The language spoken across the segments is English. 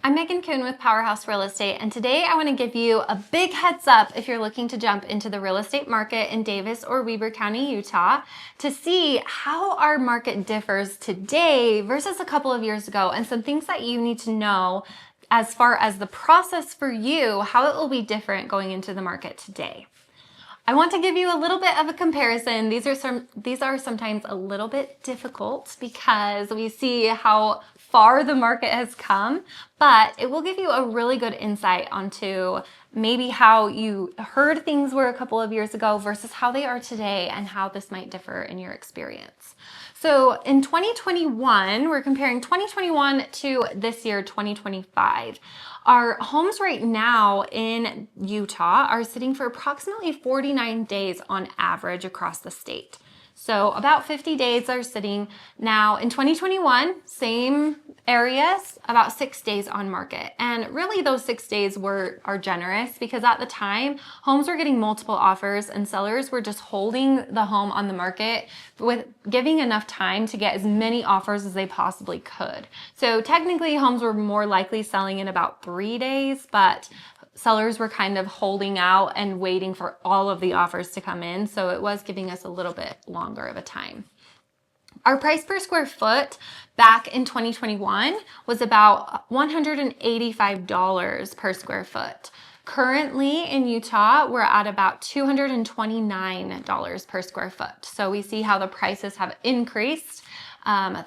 I'm Megan Coon with Powerhouse Real Estate, and today I want to give you a big heads up if you're looking to jump into the real estate market in Davis or Weber County, Utah, to see how our market differs today versus a couple of years ago, and some things that you need to know as far as the process for you, how it will be different going into the market today. I want to give you a little bit of a comparison. These are sometimes a little bit difficult because we see how far the market has come, but it will give you a really good insight onto maybe how you heard things were a couple of years ago versus how they are today and how this might differ in your experience. So in 2021, we're comparing 2021 to this year, 2025. Our homes right now in Utah are sitting for approximately 49 days on average across the state. So about 50 days are sitting now in 2021, same areas, about 6 days on market. And really those 6 days are generous because at the time, homes were getting multiple offers and sellers were just holding the home on the market with giving enough time to get as many offers as they possibly could. So technically homes were more likely selling in about 3 days, but sellers were kind of holding out and waiting for all of the offers to come in. So it was giving us a little bit longer of a time. Our price per square foot back in 2021 was about $185 per square foot. Currently in Utah, we're at about $229 per square foot. So we see how the prices have increased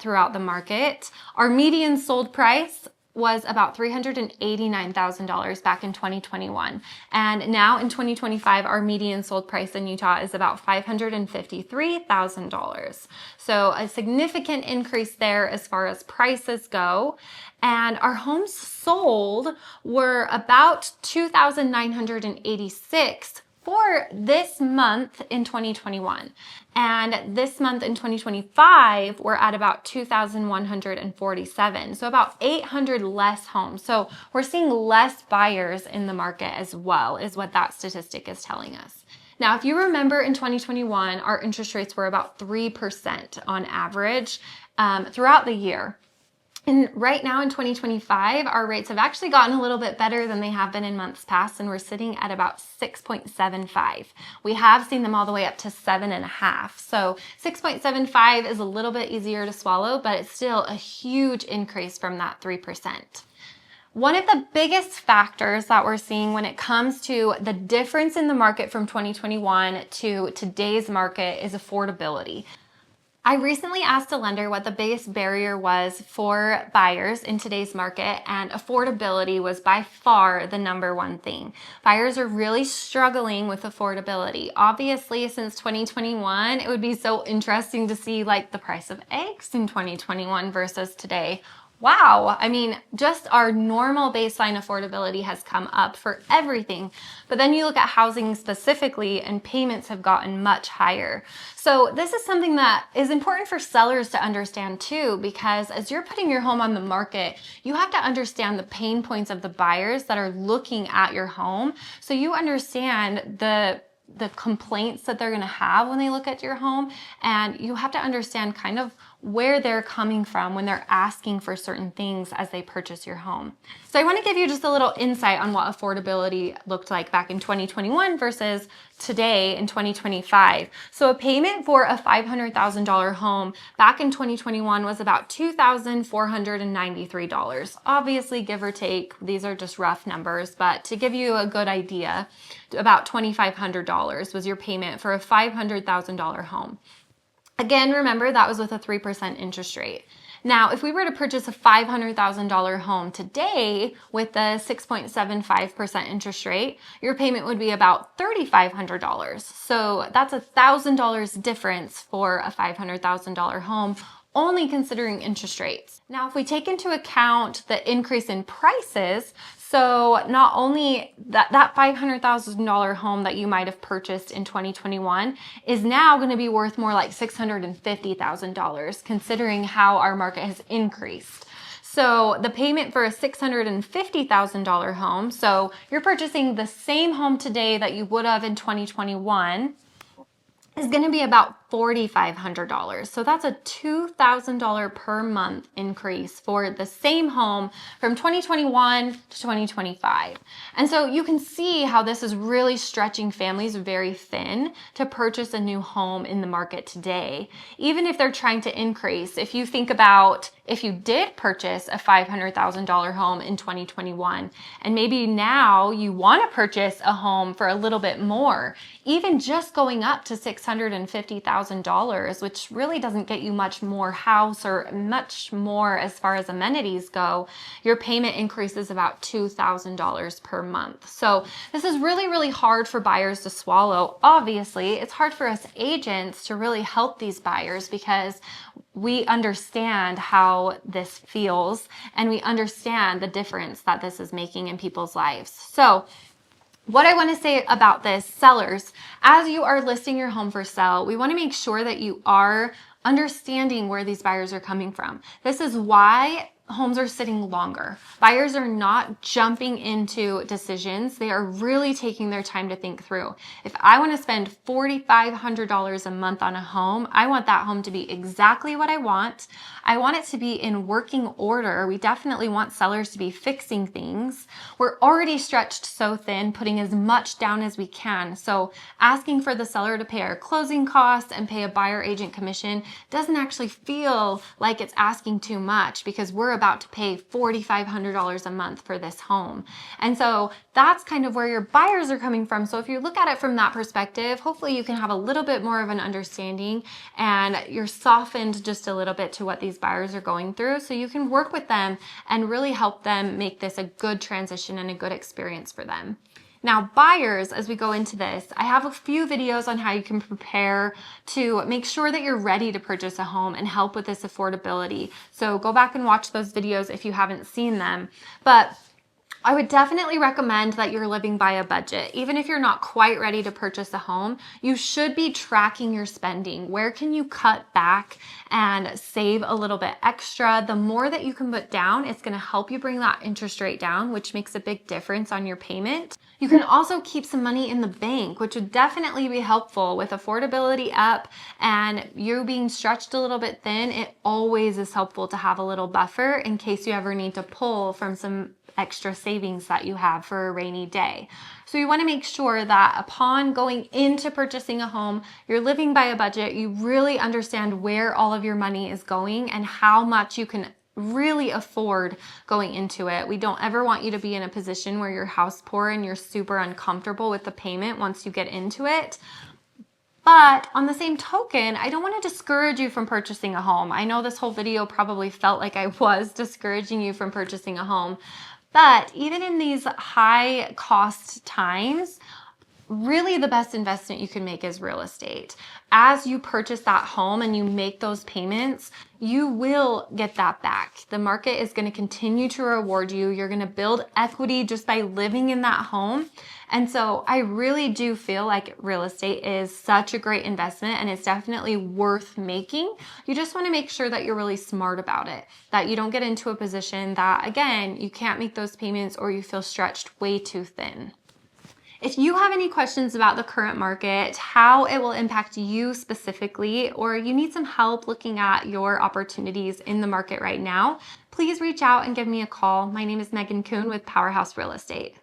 throughout the market. Our median sold price was about $389,000 back in 2021. And now in 2025, our median sold price in Utah is about $553,000. So a significant increase there as far as prices go. And our homes sold were about 2,986 for this month in 2021. And this month in 2025, we're at about 2,147. So about 800 less homes. So we're seeing less buyers in the market as well, is what that statistic is telling us. Now, if you remember in 2021, our interest rates were about 3% on average throughout the year. And right now in 2025, our rates have actually gotten a little bit better than they have been in months past, and we're sitting at about 6.75. We have seen them all the way up to 7.5. So 6.75 is a little bit easier to swallow, but it's still a huge increase from that 3%. One of the biggest factors that we're seeing when it comes to the difference in the market from 2021 to today's market is affordability. I recently asked a lender what the biggest barrier was for buyers in today's market, and affordability was by far the number one thing. Buyers are really struggling with affordability. Obviously, since 2021, it would be so interesting to see like the price of eggs in 2021 versus today. Wow, I mean, just our normal baseline affordability has come up for everything. But then you look at housing specifically and payments have gotten much higher. So this is something that is important for sellers to understand too, because as you're putting your home on the market, you have to understand the pain points of the buyers that are looking at your home. So you understand the complaints that they're going to have when they look at your home, and you have to understand kind of where they're coming from when they're asking for certain things as they purchase your home. So I want to give you just a little insight on what affordability looked like back in 2021 versus today in 2025. So a payment for a $500,000 home back in 2021 was about $2,493. Obviously, give or take, these are just rough numbers, but to give you a good idea, about $2,500 was your payment for a $500,000 home. Again, remember that was with a 3% interest rate. Now, if we were to purchase a $500,000 home today with the 6.75% interest rate, your payment would be about $3,500. So that's $1,000 difference for a $500,000 home, only considering interest rates. Now, if we take into account the increase in prices, so not only that $500,000 home that you might have purchased in 2021 is now going to be worth more like $650,000, considering how our market has increased. So the payment for a $650,000 home, so you're purchasing the same home today that you would have in 2021, is going to be about $4,500. So that's a $2,000 per month increase for the same home from 2021 to 2025. And so you can see how this is really stretching families very thin to purchase a new home in the market today. Even if they're trying to increase, if you think about if you did purchase a $500,000 home in 2021, and maybe now you want to purchase a home for a little bit more, even just going up to $650,000, which really doesn't get you much more house or much more as far as amenities go, your payment increases about $2,000 per month. So this is really, really hard for buyers to swallow. Obviously, it's hard for us agents to really help these buyers because we understand how this feels and we understand the difference that this is making in people's lives. So what I want to say about this, sellers, as you are listing your home for sale, we want to make sure that you are understanding where these buyers are coming from. This is why homes are sitting longer. Buyers are not jumping into decisions. They are really taking their time to think through. If I want to spend $4,500 a month on a home, I want that home to be exactly what I want. I want it to be in working order. We definitely want sellers to be fixing things. We're already stretched so thin, putting as much down as we can. So asking for the seller to pay our closing costs and pay a buyer agent commission doesn't actually feel like it's asking too much because we're about to pay $4,500 a month for this home. And so that's kind of where your buyers are coming from. So if you look at it from that perspective, hopefully you can have a little bit more of an understanding and you're softened just a little bit to what these buyers are going through so you can work with them and really help them make this a good transition and a good experience for them. Now, buyers, as we go into this, I have a few videos on how you can prepare to make sure that you're ready to purchase a home and help with this affordability. So go back and watch those videos if you haven't seen them. But I would definitely recommend that you're living by a budget. Even if you're not quite ready to purchase a home, you should be tracking your spending. Where can you cut back and save a little bit extra? The more that you can put down, it's going to help you bring that interest rate down, which makes a big difference on your payment. You can also keep some money in the bank, which would definitely be helpful with affordability up and you being stretched a little bit thin. It always is helpful to have a little buffer in case you ever need to pull from some extra savings that you have for a rainy day. So you want to make sure that upon going into purchasing a home, you're living by a budget, you really understand where all of your money is going and how much you can really afford going into it. We don't ever want you to be in a position where you're house poor and you're super uncomfortable with the payment once you get into it. But on the same token, I don't want to discourage you from purchasing a home. I know this whole video probably felt like I was discouraging you from purchasing a home. But even in these high cost times, really the best investment you can make is real estate. As you purchase that home and you make those payments, you will get that back. The market is going to continue to reward you. You're going to build equity just by living in that home. And so I really do feel like real estate is such a great investment and it's definitely worth making. You just want to make sure that you're really smart about it, that you don't get into a position that, again, you can't make those payments or you feel stretched way too thin. If you have any questions about the current market, how it will impact you specifically, or you need some help looking at your opportunities in the market right now, please reach out and give me a call. My name is Coon with Powerhouse Real Estate.